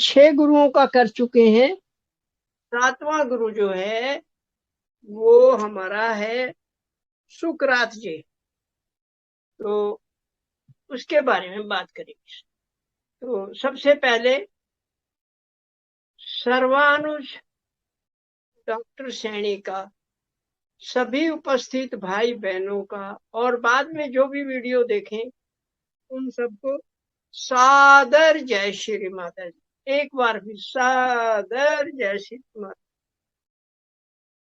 6 गुरुओं का कर चुके हैं। 7वां गुरु जो है वो हमारा है सुकरात जी। तो उसके बारे में बात करेंगे। तो सबसे पहले सर्वानुज डॉक्टर सैनी का, सभी उपस्थित भाई बहनों का, और बाद में जो भी वीडियो देखें उन सबको सादर जय श्री माता जी। एक बार भी सादर जय श्री माता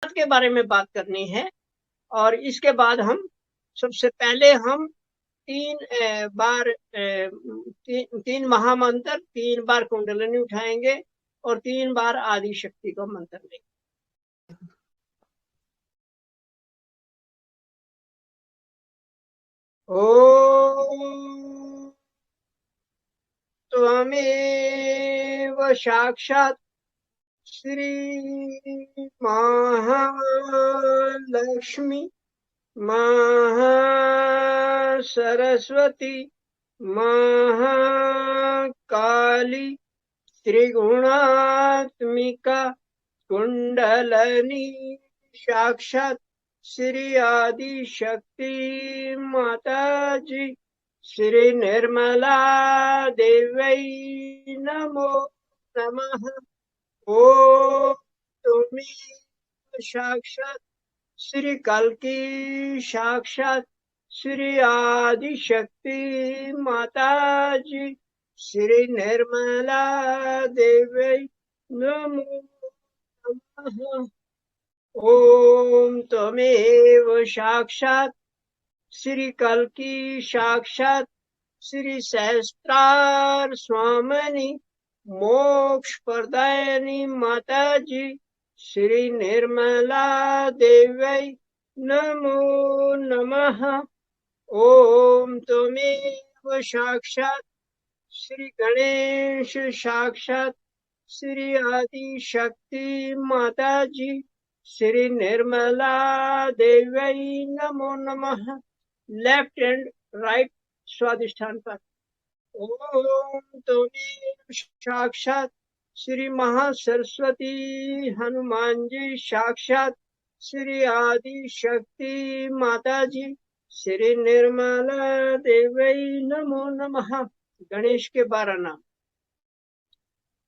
के बारे में बात करनी है। और इसके बाद हम सबसे पहले हम 3 बार 3 महामंत्र, 3 बार कुंडलिनी उठाएंगे और 3 बार आदि शक्ति का मंत्र लेंगे। ओम त्वमेव साक्षात् श्री महालक्ष्मी महासरस्वती महाकाली त्रिगुणात्मिका कुंडलनी साक्षात श्री आदि शक्ति माता जी श्री निर्मला देवी नमो नमः। ओम तुम्हें साक्षात श्री कल्कि साक्षात श्री आदि शक्ति माता जी श्री निर्मला देवी नमो नमः। ओम त्वमेव साक्षात श्री कल्कि साक्षात श्री सहस्त्रार स्वामिनी मोक्ष प्रदायिनी माता जी श्री निर्मला देवी नमो नमः। ओम त्वमेव साक्षात श्री गणेश साक्षात श्री आदि शक्ति माता जी श्री निर्मला देवी नमो नमः। लेफ्ट एंड राइट स्वादिष्ठान पर। ओम त्वमेव साक्षात श्री महासरस्वती हनुमान जी साक्षात श्री आदि शक्ति माता जी श्री निर्मला देवी नमो नमः। गणेश के 12 नाम।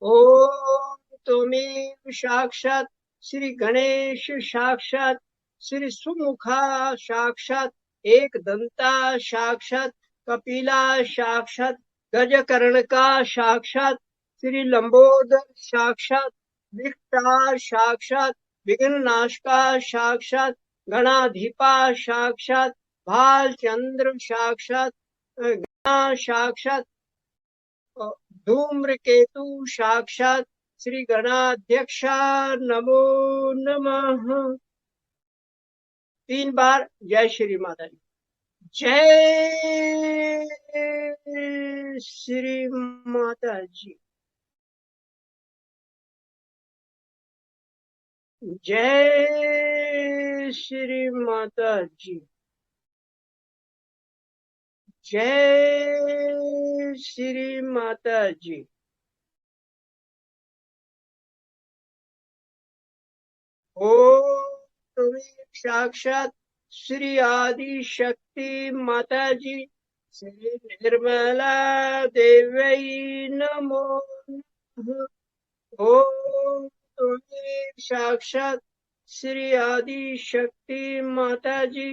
ओम त्वमेव साक्षात श्री गणेश साक्षात श्री सुमुखा साक्षात एक दंता साक्षात कपिला साक्षात गजकर्ण का साक्षात श्री लंबोदर साक्षात विकटा साक्षात विघ्ननाश का साक्षात गणाधिपा साक्षात भालचंद्र साक्षात गणा साक्षात धूम्रकेतु साक्षात श्री गणाध्यक्षा नमो नमः। 3 बार जय श्री माता जी। जय श्री माता जी। जय श्री माता जी। जय श्री माता जी। ओम तुम्हें साक्षात श्री आदि शक्ति माता जी श्री निर्मला देवी नमो नमः। ओम तुम्हें साक्षात श्री आदि शक्ति माता जी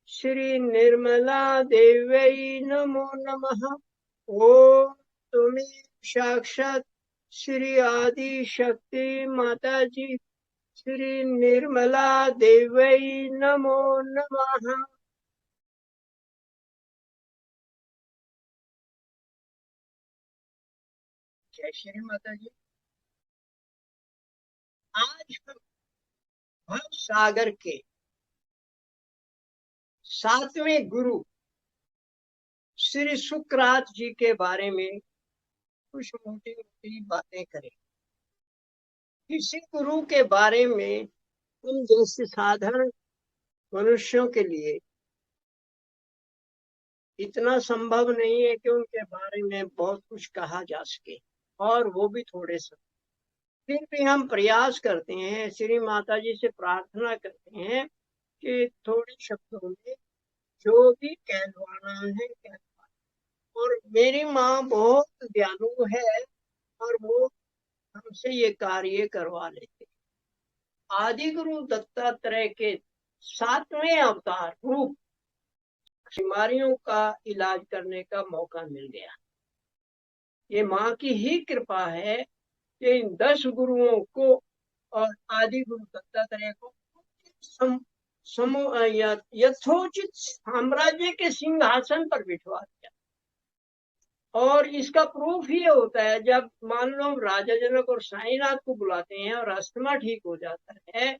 श्री निर्मला देवी नमो नमः। ओम तुम्हें साक्षात श्री आदि शक्ति माता जी श्री निर्मला देवी नमो नमः। जय श्री माता जी। आज हम भव सागर के 7वें गुरु श्री सुकरात जी के बारे में कुछ मोटी मोटी बातें करें। किसी गुरु के बारे में हम जैसे साधारण मनुष्यों के लिए इतना संभव नहीं है कि उनके बारे में बहुत कुछ कहा जा सके। और वो भी थोड़े से। फिर भी हम प्रयास करते हैं, श्री माता जी से प्रार्थना करते हैं कि थोड़े शब्दों में जो भी कहलवाना है कहलवाना। और मेरी माँ बहुत दयालु है और वो हमसे ये कार्य करवा लेते। आदि गुरु दत्तात्रेय के 7वें अवतार रूप बीमारियों का इलाज करने का मौका मिल गया। ये माँ की ही कृपा है कि इन 10 गुरुओं को और आदि गुरु दत्तात्रेय को सम, यथोचित साम्राज्य के सिंहासन पर बिठवा दिया। और इसका प्रूफ ये होता है, जब मान लो राजा जनक और साईनाथ को बुलाते हैं और अस्थमा ठीक हो जाता है,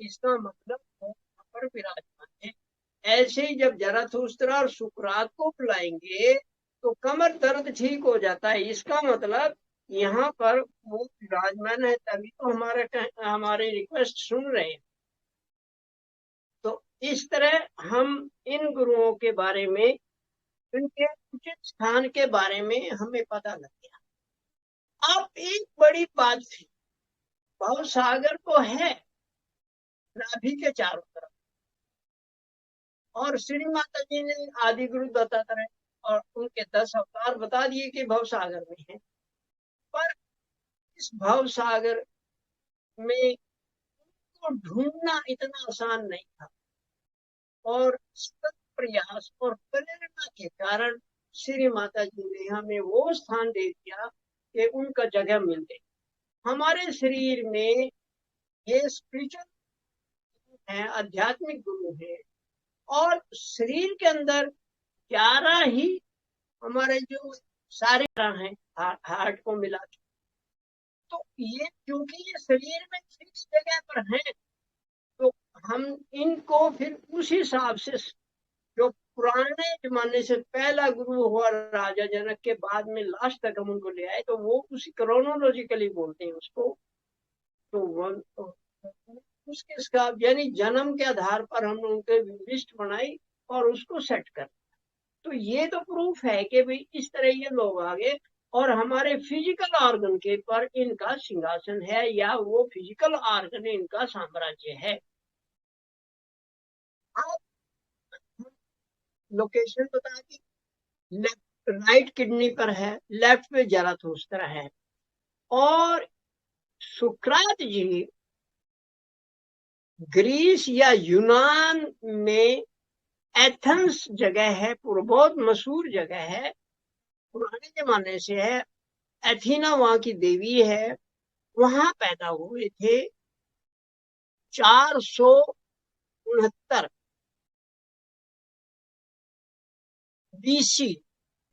इसका मतलब वो वहां पर विराजमान है। ऐसे ही जब जरथुस्त्र और सुकरात को बुलाएंगे तो कमर दर्द ठीक हो जाता है, इसका मतलब यहाँ पर वो विराजमान है, तभी तो हमारे रिक्वेस्ट सुन रहे हैं। तो इस तरह हम इन गुरुओं के बारे में, इनके उचित स्थान के बारे में हमें पता लग गया। अब एक बड़ी बात थी, भव सागर तो है नाभि के चारों तरफ, और श्री माता जी ने आदि गुरु दत्तात्रेय और उनके 10 अवतार बता दिए कि भव सागर में है। पर इस भव सागर में तो ढूंढना इतना आसान नहीं था, और सतत प्रयास और प्रेरणा के कारण श्री माता जी ने हमें वो स्थान दे दिया कि उनका जगह मिल गई हमारे शरीर में। ये स्पिरिचुअल है, आध्यात्मिक गुरु है, और शरीर के अंदर 11 ही हमारे जो सारे हैं, हार्ट को मिला के। तो ये क्योंकि ये शरीर में फिक्स जगह पर है, तो हम इनको फिर उस हिसाब से, जो पुराने जमाने से पहला गुरु हुआ राजा जनक के बाद में लास्ट तक हम उनको ले आए, तो वो उसी क्रोनोलॉजिकली बोलते हैं उसको। तो उसके साथ यानी जन्म के आधार पर हम उनके लिस्ट बनाई और उसको सेट कर। तो ये तो प्रूफ है कि भाई इस तरह ये लोग आगे, और हमारे फिजिकल ऑर्गन के पर इनका सिंहासन है, या वो फिजिकल ऑर्गन इनका साम्राज्य है। आप लोकेशन बता दी, लेफ्ट राइट किडनी पर है, लेफ्ट पे जराथुस्त्र है। और सुकरात जी ग्रीस या यूनान में, एथेंस जगह है, बहुत मशहूर जगह है, पुराने जमाने से है। एथीना वहां की देवी है, वहां पैदा हुए थे 469 BC,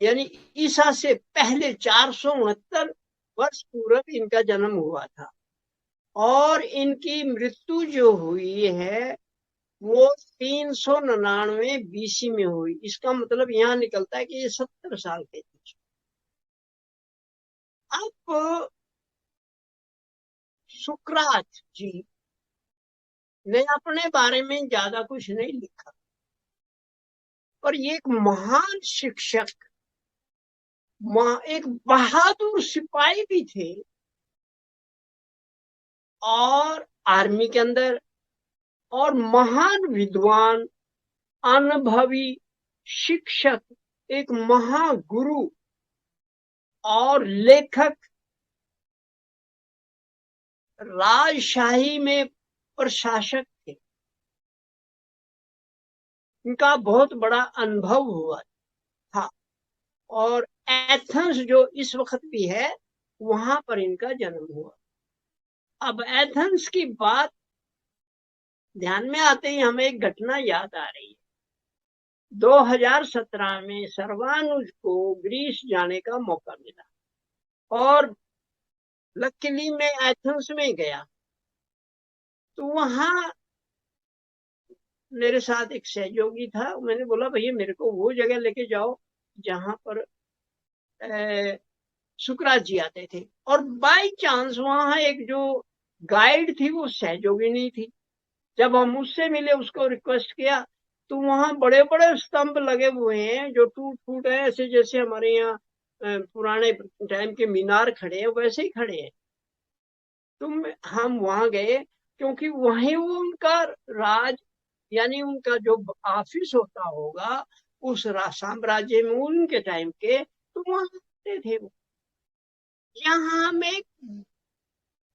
यानी ईसा से पहले 469 वर्ष पूर्व इनका जन्म हुआ था। और इनकी मृत्यु जो हुई है वो 399 BC में हुई। इसका मतलब यहाँ निकलता है कि ये 70 साल के थे। अब सुकरात जी ने अपने बारे में ज्यादा कुछ नहीं लिखा, पर ये एक महान शिक्षक, एक बहादुर सिपाही भी थे, और आर्मी के अंदर, और महान विद्वान, अनुभवी शिक्षक, एक महागुरु और लेखक, राजशाही में प्रशासक थे। इनका बहुत बड़ा अनुभव हुआ था, और एथेंस जो इस वक्त भी है वहां पर इनका जन्म हुआ। अब एथेंस की बात ध्यान में आते ही हमें एक घटना याद आ रही है। 2017 में सर्वानुज को ग्रीस जाने का मौका मिला, और लकीली मैं एथेंस में गया। तो वहां मेरे साथ एक सहयोगी था, मैंने बोला भैया मेरे को वो जगह लेके जाओ जहां पर शुक्राचार्य जी आते थे। और बाय चांस वहां एक जो गाइड थी वो सहयोगी नहीं थी। जब हम उससे मिले, उसको रिक्वेस्ट किया, तो वहां बड़े बड़े स्तंभ लगे हुए हैं जो टूट फूट है, ऐसे जैसे हमारे यहाँ पुराने टाइम के मीनार खड़े हैं वैसे ही खड़े हैं। हम वहां गए क्योंकि वहीं वो उनका राज, यानी उनका जो ऑफिस होता होगा उस साम्राज्य में उनके टाइम के, तो वहां रहते थे वो। यहाँ हमें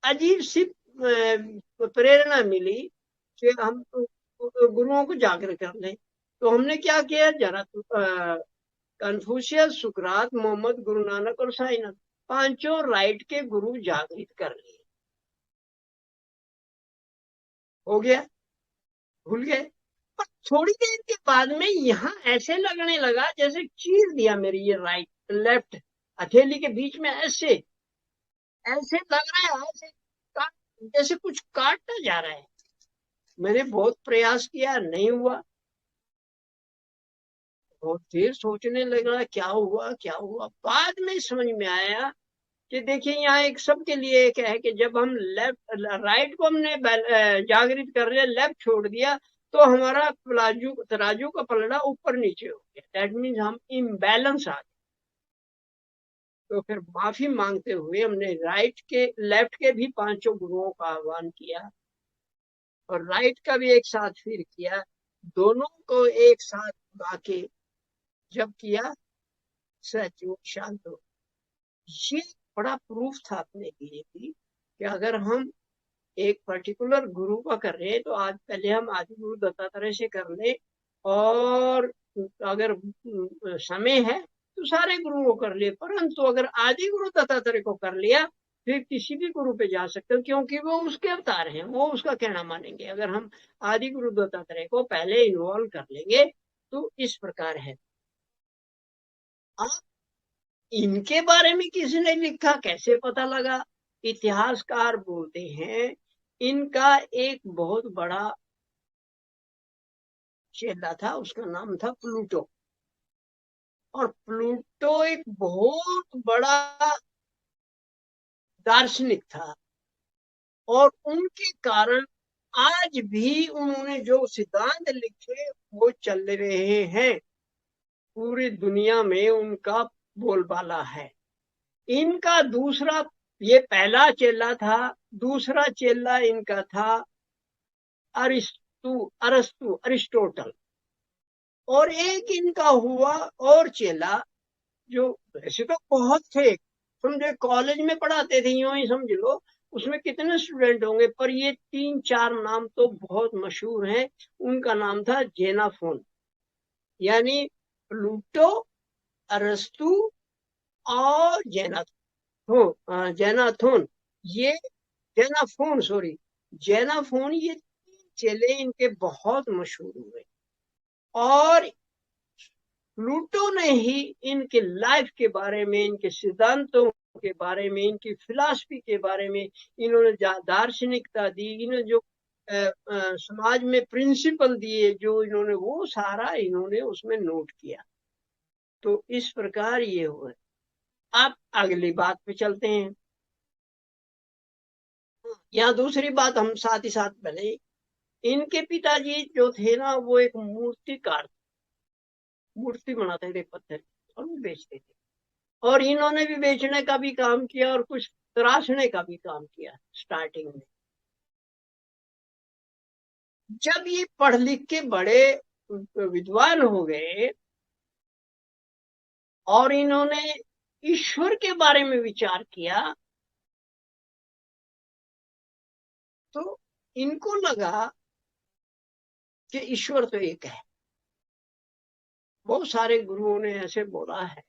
अजीब सी प्रेरणा मिली कि हम गुरुओं को जागृत कर लें। तो हमने क्या किया, जरा कन्फ्यूशियस, सुकरात, मोहम्मद, गुरु नानक और साईनाथ, पांचों राइट के गुरु जागृत कर लिए। हो गया, भूल गए। पर थोड़ी देर के बाद में यहाँ ऐसे लगने लगा जैसे चीर दिया मेरी ये राइट लेफ्ट हथेली के बीच में, ऐसे ऐसे लग रहा है, ऐसे जैसे कुछ काटता जा रहा है। मैंने बहुत प्रयास किया, नहीं हुआ। बहुत देर सोचने लगा क्या हुआ क्या हुआ। बाद में समझ में आया कि देखिए यहाँ एक सबके लिए एक है कि जब हम लेफ्ट राइट को हमने जागृत कर लिया, लेफ्ट छोड़ दिया, तो हमारा तराजू का पलड़ा ऊपर नीचे हो गया। दैट मीन्स हम इम्बैलेंस आ गए। तो फिर माफी मांगते हुए हमने राइट के लेफ्ट के भी पांचों गुरुओं का आह्वान किया और राइट का भी एक साथ फिर किया। दोनों को एक साथ बुला के जब किया, सच शांत हो। ये बड़ा प्रूफ था अपने लिए भी कि अगर हम एक पर्टिकुलर गुरु का कर रहे हैं तो आज पहले हम आदि गुरु दत्तात्रेय से कर ले, और अगर समय है तो सारे गुरुओं को कर ले। परंतु अगर आदि गुरु दत्तात्रेय को कर लिया फिर किसी भी गुरु पे जा सकते हो, क्योंकि वो उसके अवतार हैं, वो उसका कहना मानेंगे। अगर हम आदि गुरु दत्तात्रेय को पहले इन्वॉल्व कर लेंगे तो इस प्रकार है। अब इनके बारे में किसने लिखा, कैसे पता लगा? इतिहासकार बोलते हैं इनका एक बहुत बड़ा चेला था, उसका नाम था प्लूटो। और प्लूटो एक बहुत बड़ा दार्शनिक था, और उनके कारण आज भी उन्होंने जो सिद्धांत लिखे वो चल रहे हैं। पूरी दुनिया में उनका बोलबाला है। इनका दूसरा, ये पहला चेला था, दूसरा चेला इनका था अरिस्टोटल। और एक इनका हुआ और चेला, जो वैसे तो बहुत थे, समझे कॉलेज में पढ़ाते थे, यूं ही समझ लो उसमें कितने स्टूडेंट होंगे, पर ये 3-4 नाम तो बहुत मशहूर हैं। उनका नाम था जेनाफोन, यानी प्लूटो, अरस्तु और जेनाथोन। ये जेनाफोन, सॉरी, जेनाफोन, ये चेले इनके बहुत मशहूर हुए। और प्लूटो ने ही इनके लाइफ के बारे में, इनके सिद्धांतों के बारे में, इनकी फिलॉसफी के बारे में इन्होंने दार्शनिकता दी, इन्होंने जो समाज में प्रिंसिपल दिए जो इन्होंने, वो सारा इन्होंने उसमें नोट किया। तो इस प्रकार ये हुआ। आप अगली बात पे चलते हैं। यहाँ दूसरी बात हम साथ ही साथ, पहले इनके पिताजी जो थे ना, वो एक मूर्तिकार, मूर्ति बनाते थे पत्थर की, और वो बेचते थे। और इन्होंने भी बेचने का भी काम किया और कुछ तराशने का भी काम किया स्टार्टिंग में। जब ये पढ़ लिख के बड़े विद्वान हो गए और इन्होंने ईश्वर के बारे में विचार किया, तो इनको लगा कि ईश्वर तो एक है। बहुत सारे गुरुओं ने ऐसे बोला है,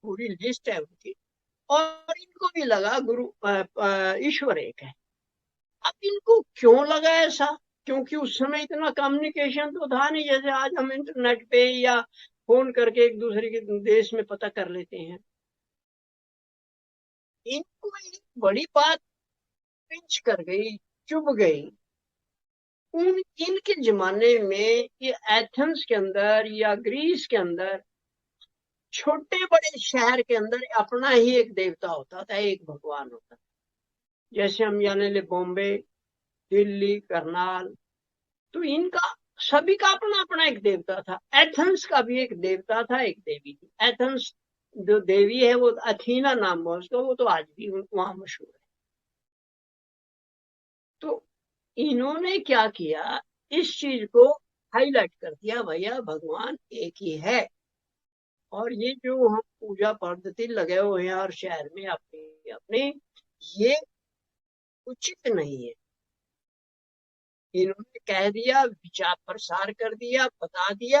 पूरी लिस्ट है उनकी। और इनको भी लगा गुरु ईश्वर एक है। अब इनको क्यों लगा ऐसा? क्योंकि उस समय इतना कम्युनिकेशन तो था नहीं जैसे आज हम इंटरनेट पे या फोन करके एक दूसरे के देश में पता कर लेते हैं। इनको एक बड़ी बात पिंच कर गई, चुभ गई। इनके जमाने में ये एथेंस के अंदर या ग्रीस के अंदर, छोटे बड़े शहर के अंदर अपना ही एक देवता होता था, एक भगवान होता था। जैसे हम जाने ले बॉम्बे, दिल्ली, करनाल, तो इनका सभी का अपना अपना एक देवता था। एथेंस का भी एक देवता था, एक देवी थी। एथेंस जो देवी है वो अथीना नाम है उसका, वो तो आज भी वहां मशहूर है। तो इन्होंने क्या किया, इस चीज को हाईलाइट कर दिया, भैया भगवान एक ही है। और ये जो हम पूजा पद्धति लगे हुए हैं हर शहर में अपने अपने, ये उचित नहीं है। इन्होंने कह दिया, विचार प्रसार कर दिया, बता दिया,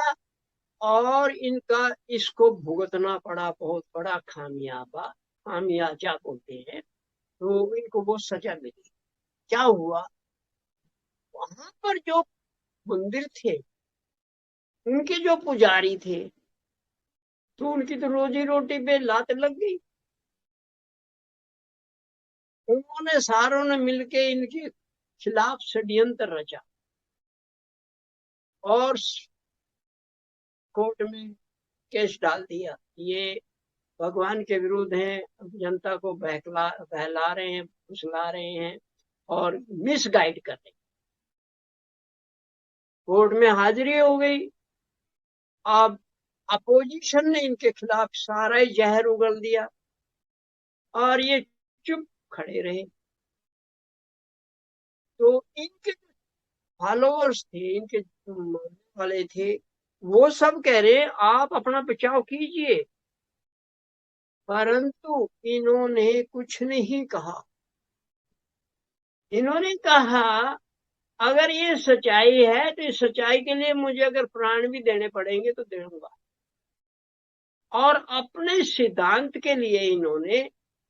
और इनका इसको भुगतना पड़ा बहुत बड़ा खामियाबा, खामियाजा बोलते हैं। तो इनको वो सजा मिली। क्या हुआ, वहां पर जो मंदिर थे, उनके जो पुजारी थे, तो उनकी तो रोजी रोटी पे लात लग गई। उन्होंने सारों ने मिलके इनके खिलाफ षड्यंत्र रचा और कोर्ट में केस डाल दिया। ये भगवान के विरुद्ध हैं, जनता को बहला रहे हैं, फुसला रहे हैं और मिसगाइड कर रहे हैं। कोर्ट में हाजिरी हो गई। अब अपोजिशन ने इनके खिलाफ सारा ही जहर उगल दिया और ये चुप खड़े रहे। तो इनके फॉलोअर्स थे, इनके मानने वाले थे, वो सब कह रहे आप अपना बचाव कीजिए, परंतु इन्होंने कुछ नहीं कहा। इन्होंने कहा अगर ये सच्चाई है तो इस सच्चाई के लिए मुझे अगर प्राण भी देने पड़ेंगे तो दे दूंगा। और अपने सिद्धांत के लिए इन्होंने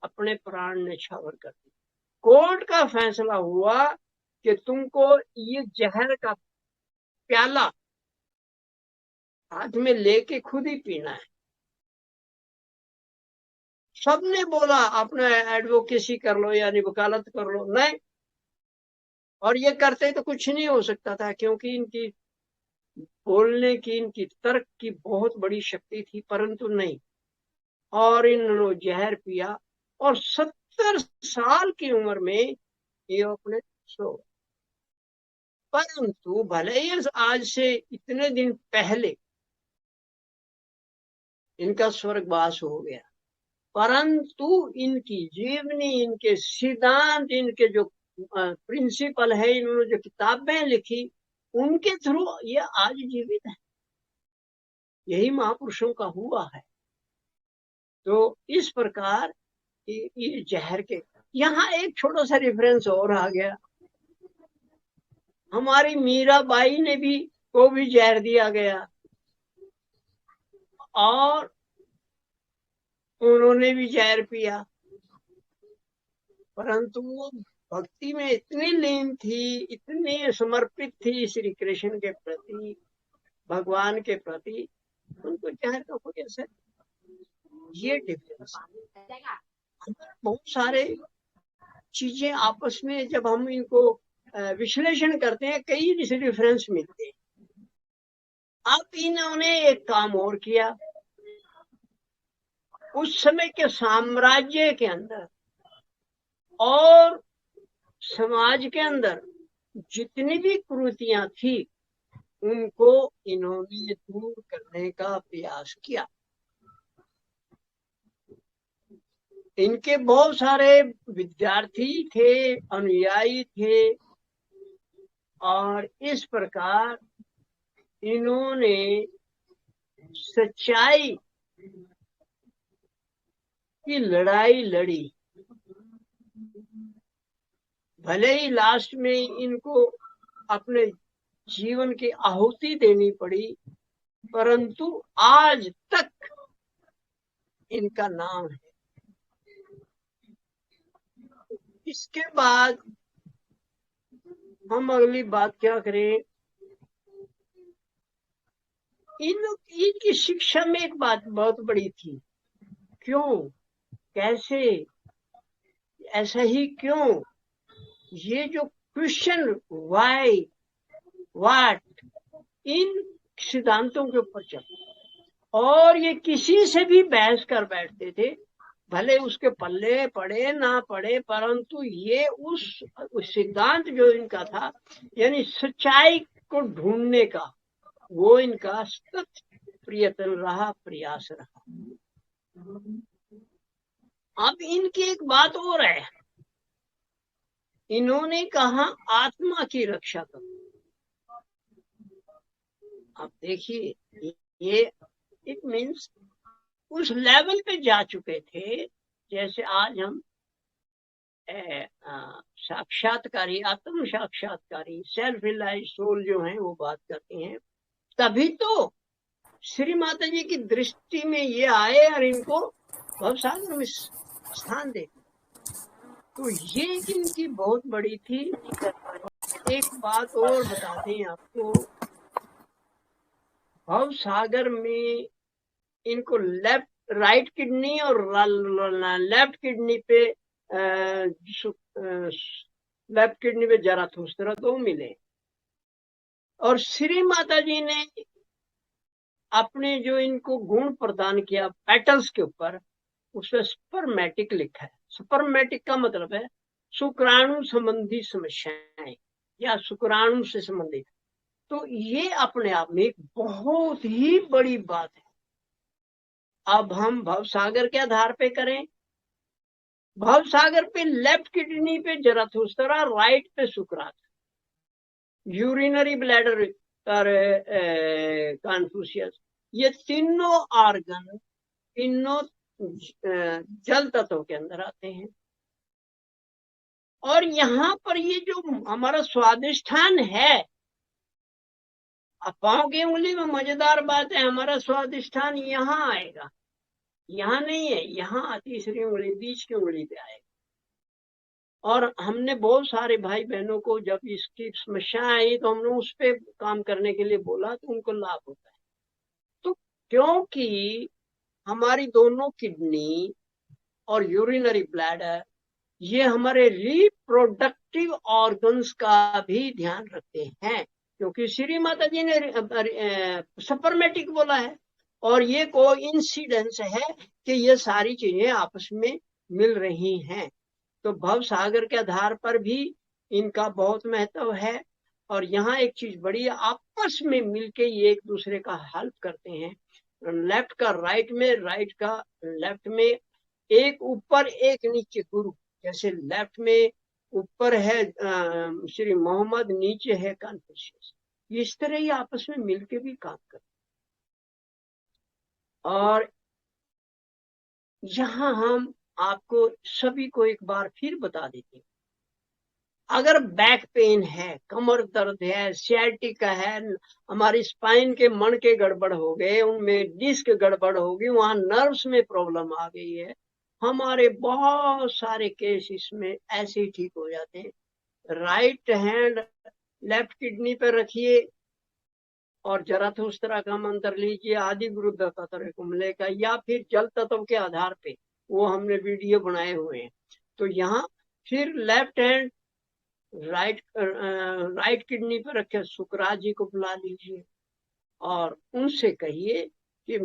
अपने प्राण न्यौछावर कर दिए। कोर्ट का फैसला हुआ कि तुमको ये जहर का प्याला हाथ में लेके खुद ही पीना है। सबने बोला अपना एडवोकेसी कर लो यानी वकालत कर लो, नहीं। और ये करते तो कुछ नहीं हो सकता था, क्योंकि इनकी बोलने की, इनकी तर्क की बहुत बड़ी शक्ति थी, परंतु नहीं। और इन्होंने जहर पिया और 70 साल की उम्र में ये अपने सो। परंतु भले ही आज से इतने दिन पहले इनका स्वर्गवास हो गया, परंतु इनकी जीवनी, इनके सिद्धांत, इनके जो प्रिंसिपल है, इन्होंने जो किताबें लिखी, उनके थ्रू ये आज जीवित है। यही महापुरुषों का हुआ है। तो इस प्रकार ये जहर के, यहाँ एक छोटा सा रेफरेंस और आ गया। हमारी मीराबाई ने भी को भी जहर दिया गया और उन्होंने भी जहर पिया, परंतु वो भक्ति में इतनी लीन थी, इतनी समर्पित थी श्री कृष्ण के प्रति, भगवान के प्रति, उनको जहर का कोई असर। ये डिफरेंस। बहुत सारे चीजें आपस में जब हम इनको विश्लेषण करते हैं, कई डिफरेंस मिलते हैं। अब इन्होंने एक काम और किया, उस समय के साम्राज्य के अंदर और समाज के अंदर जितनी भी कुरीतियां थी, उनको इन्होंने दूर करने का प्रयास किया। इनके बहुत सारे विद्यार्थी थे, अनुयायी थे, और इस प्रकार इन्होंने सच्चाई की लड़ाई लड़ी। भले ही लास्ट में इनको अपने जीवन की आहुति देनी पड़ी, परंतु आज तक इनका नाम है। इसके बाद हम अगली बात क्या करें, इनकी शिक्षा में एक बात बहुत बड़ी थी। क्यों, कैसे, ऐसा ही क्यों, ये जो क्वेश्चन वाई व्हाट, इन सिद्धांतों के ऊपर चल, और ये किसी से भी बहस कर बैठते थे, भले उसके पल्ले पड़े ना पड़े, परंतु ये उस सिद्धांत जो इनका था, यानी सच्चाई को ढूंढने का, वो इनका सतत प्रयत्न रहा, प्रयास रहा। अब इनकी एक बात और है, इन्होंने कहा आत्मा की रक्षा करो। अब देखिए, ये इट मीन्स उस लेवल पे जा चुके थे, जैसे आज हम साक्षात्कारी, आत्म साक्षात्कारी, सेल्फ रियलाइज सोल जो है वो बात करते हैं। तभी तो श्री माता जी की दृष्टि में ये आए और इनको भवसागर में स्थान दे। तो ये इनकी बहुत बड़ी थी। एक बात और बता दें आपको, भवसागर में इनको लेफ्ट राइट किडनी और लेफ्ट किडनी पे लेफ्ट किडनी पे जराथुस्त्र तो मिले। और श्री माता जी ने अपने जो इनको गुण प्रदान किया पेटल्स के ऊपर, उसमें स्पर्मेटिक लिखा है। स्पर्मेटिक का मतलब है शुक्राणु संबंधी समस्याएं या शुक्राणु से संबंधित। तो ये अपने आप में एक बहुत ही बड़ी बात है। अब हम भवसागर के आधार पे करें, भवसागर पे लेफ्ट किडनी पे जराथुस्त्रा, राइट पे शुक्रात, यूरिनरी ब्लैडर और कॉन्फ्यूशियस, ये तीनों ऑर्गन, तीनों जल तत्व के अंदर आते हैं। और यहाँ पर ये जो हमारा स्वादिष्ठान है, अब पांव की उंगली में मजेदार बात है, हमारा स्वादिष्ठान यहाँ आएगा, यहाँ नहीं है, यहाँ तीसरी उंगली, बीच की उंगली पे आएगा। और हमने बहुत सारे भाई बहनों को जब इसकी समस्या आई तो हमने उस पर काम करने के लिए बोला, तो उनको लाभ होता है। तो क्योंकि हमारी दोनों किडनी और यूरिनरी ब्लैडर ये हमारे रिप्रोडक्टिव ऑर्गन्स का भी ध्यान रखते हैं, क्योंकि श्री माता जी ने सपर्मेटिक बोला है। और ये कोइंसिडेंस है कि ये सारी चीजें आपस में मिल रही हैं। तो भव सागर के आधार पर भी इनका बहुत महत्व है। और यहाँ एक चीज बड़ी, आपस में मिलके ये एक दूसरे का हेल्प करते हैं। लेफ्ट का राइट में, राइट का लेफ्ट में, एक ऊपर एक नीचे गुरु। जैसे लेफ्ट में ऊपर है श्री मोहम्मद, नीचे है कन्फ्यूशियस। इस तरह ही आपस में मिलके भी काम करते। और यहाँ हम आपको सभी को एक बार फिर बता देते हैं, अगर बैक पेन है, कमर दर्द है, सियाटिका है, हमारी स्पाइन के मण के गड़बड़ हो गए, उनमें डिस्क गड़बड़ होगी, वहां नर्व्स में प्रॉब्लम आ गई है, हमारे बहुत सारे केस इसमें ऐसे ही ठीक हो जाते हैं। राइट हैंड लेफ्ट किडनी पर रखिए और जराथुस्त्रा का मंत्र लीजिए, आदि गुरु दत्तात्रेय कुंभले का, या फिर जल तत्व के आधार पे, वो हमने वीडियो बनाए हुए हैं। तो यहाँ फिर लेफ्ट हैंड राइट किडनी पर रखे सुकराज जी को बुला लीजिए और उनसे कहिए कि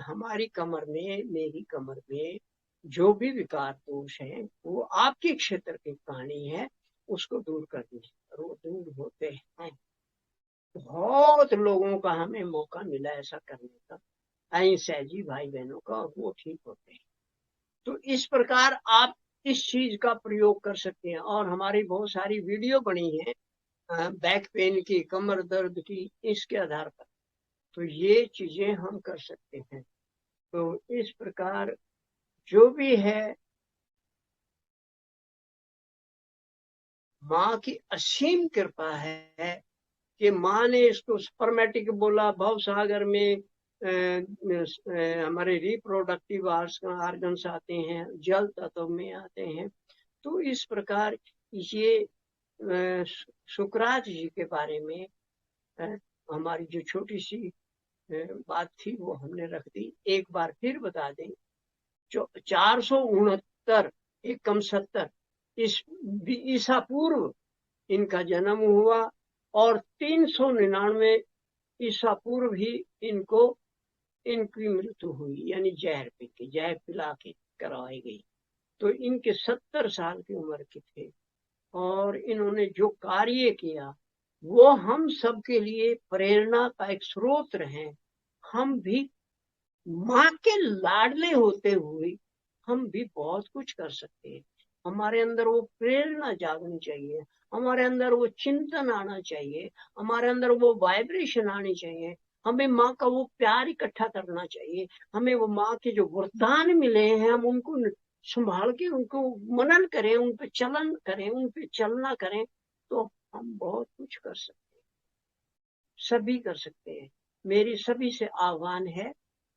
हमारी कमर में, मेरी कमर में जो भी विकार दोष है वो आपके क्षेत्र की कहानी है, उसको दूर कर दीजिए। और वो दूर होते हैं। बहुत लोगों का हमें मौका मिला ऐसा करने का, सहजी भाई बहनों का, और वो ठीक होते हैं। तो इस प्रकार आप इस चीज का प्रयोग कर सकते हैं। और हमारी बहुत सारी वीडियो बनी है बैक पेन की, कमर दर्द की, इसके आधार पर। तो ये चीजें हम कर सकते हैं। तो इस प्रकार जो भी है, माँ की असीम कृपा है कि माँ ने इसको स्पर्मेटिक बोला। भव सागर में हमारे रिप्रोडक्टिव ऑर्गन्स आते हैं, जल तत्व में आते हैं। तो इस प्रकार ये शुक्राच जी के बारे में हमारी जो छोटी सी बात थी वो हमने रख दी। एक बार फिर बता दें, 469 एकम 70 इस ईसा पूर्व इनका जन्म हुआ, और 399 ईसा पूर्व ही इनकी मृत्यु हुई, यानी जहर पी के, जहर पिला के करवाई गई। तो इनके 70 साल की उम्र के थे। और इन्होंने जो कार्य किया वो हम सबके लिए प्रेरणा का एक स्रोत रहे। हम भी माँ के लाडले होते हुए हम भी बहुत कुछ कर सकते हैं। हमारे अंदर वो प्रेरणा जागनी चाहिए, हमारे अंदर वो चिंतन आना चाहिए, हमारे अंदर वो वाइब्रेशन आनी चाहिए। हमें माँ का वो प्यार इकट्ठा करना चाहिए। हमें वो माँ के जो वरदान मिले हैं हम उनको संभाल के उनको मनन करें, उन पे चलन करें, उन पे चलना करें, तो हम बहुत कुछ कर सकते हैं, सभी कर सकते हैं। मेरी सभी से आह्वान है,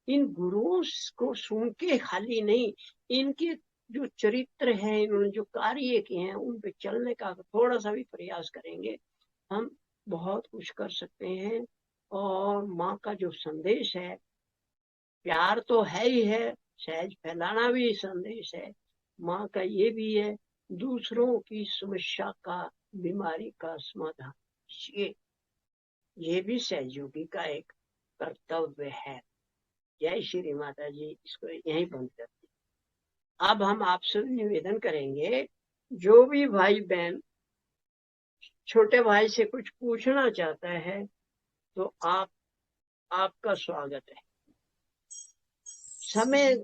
इन गुरुओं को सुन के खाली नहीं, इनके जो चरित्र है, इन्होंने जो कार्य किए हैं उन पे चलने का थोड़ा सा भी प्रयास करेंगे, हम बहुत कुछ कर सकते हैं। और माँ का जो संदेश है, प्यार तो है ही है, सहज फैलाना भी संदेश है। माँ का ये भी है, दूसरों की समस्या का, बीमारी का समाधान, ये भी सहयोगी का एक कर्तव्य है। जय श्री माता जी। इसको यहीं बंद करते हैं। अब हम आपसे निवेदन करेंगे, जो भी भाई बहन छोटे भाई से कुछ पूछना चाहता है तो आपका स्वागत है। समय